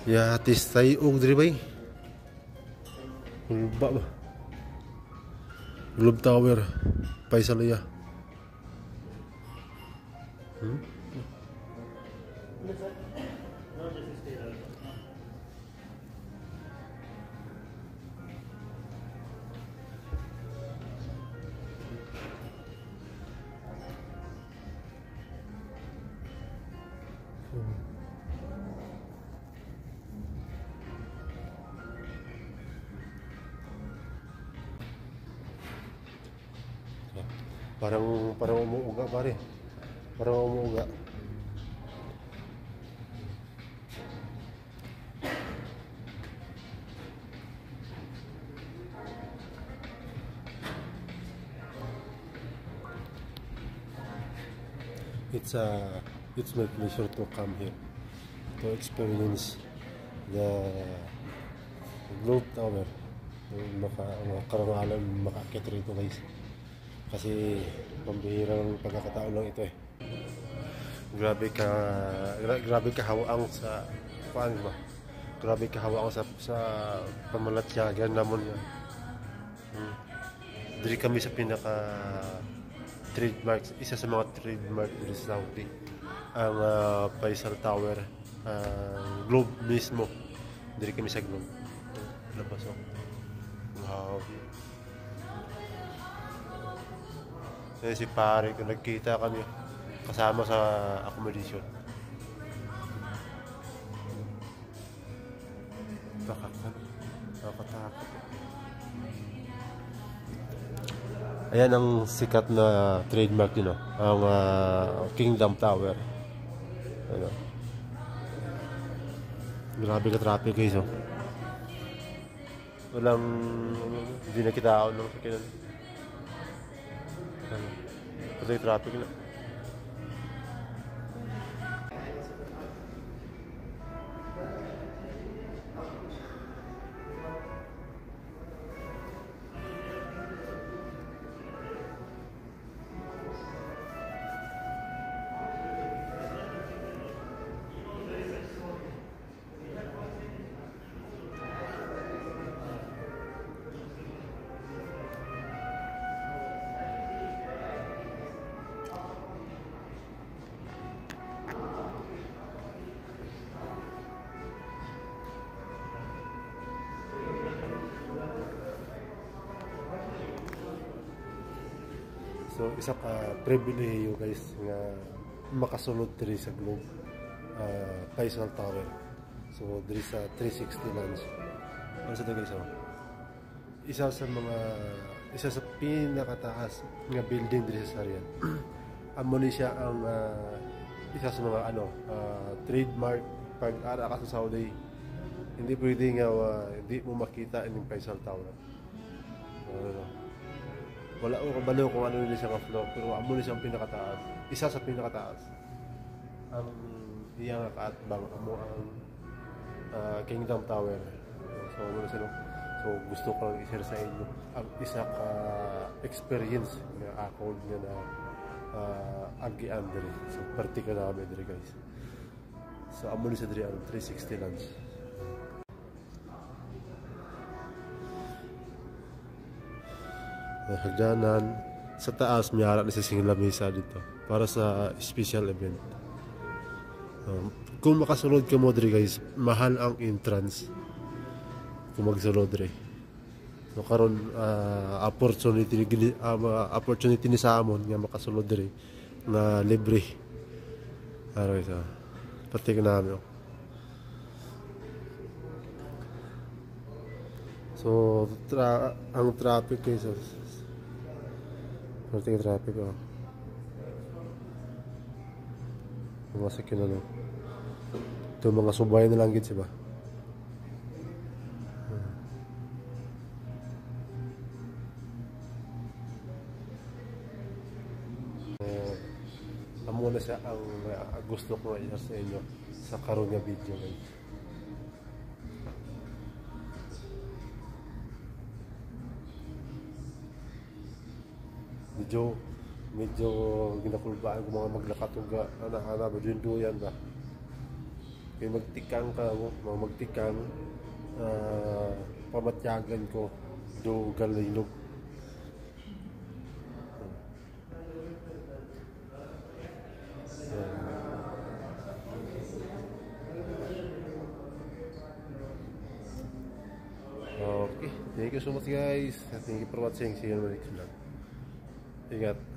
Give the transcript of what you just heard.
Ya tistay og diri bay. Hulba ba? Globe Tower. Paisalaya. Parang umuuga pare. Parang umuuga. It's my pleasure to come here to experience the Globe Tower. Makarangalan makakit rito guys. Kasi pambihirang pagkakataon lang ito eh. Grabe kahawaang sa paano ba? Grabe kahawaang sa pamalatyagan namon nga. Diri kami sa pinaka trademark, isa sa mga trademark dito sa Saudi. Ang Faisal Tower, Globe mismo. Diri kami sa Globe. Labas ako. Wow. Si pare ko nagkita kami kasama sa accommodation. Nakatakot. Ayan ang sikat na trademark din, ang Kingdom Tower. Ano? Grabe ka traffic guys. Hindi na kita ako ng sakinan. Patay traffic na. So isa ka pribilehiyo guys nga makasulod diri sa Globe Faisal Tower. So diri sa 360 Lounge. Ano sa guys isa sa pinakataas nga building diri sa Sarian. Amo ni siya ang isa sa mga trademark pag ara ka sa Saudi. Hindi pwede nga hindi mo makita ang Faisal Tower. Wala ko kabalo kung ano nila siya ka-floor, pero amo na siyang pinakataas. Isa sa pinakataas. Ang iyang kaatbang amo ang Kingdom Tower. So gusto ko lang i-share sa inyo ang isa ka experience nga ako nga na agian diri. So particular kami diri guys. So amo ni sa diri ang 360 Lounge. Hagdanan sa taas may harap na sa lamesa dito para sa special event. Kung makasulod ka mo diri guys, mahal ang entrance kung magsulod diri. So karon opportunity ni sa amon nga makasulod diri na libre. Ara isa. Pati ka namin. So ang traffic guys. Pati ka traffic mga sakin na ito mga subay na lang gid siya ba. Amo na siya ang gusto ko i-share sa inyo sa karon nga video guys. Medyo ginakulbaan ko mga maglakatuga ana ba duyan ba kay magtikang ka mo, magtikang pamatyagan ko do galinog. Okay, thank you so much guys. Thank you for watching. See you in the next vlog. Ingat.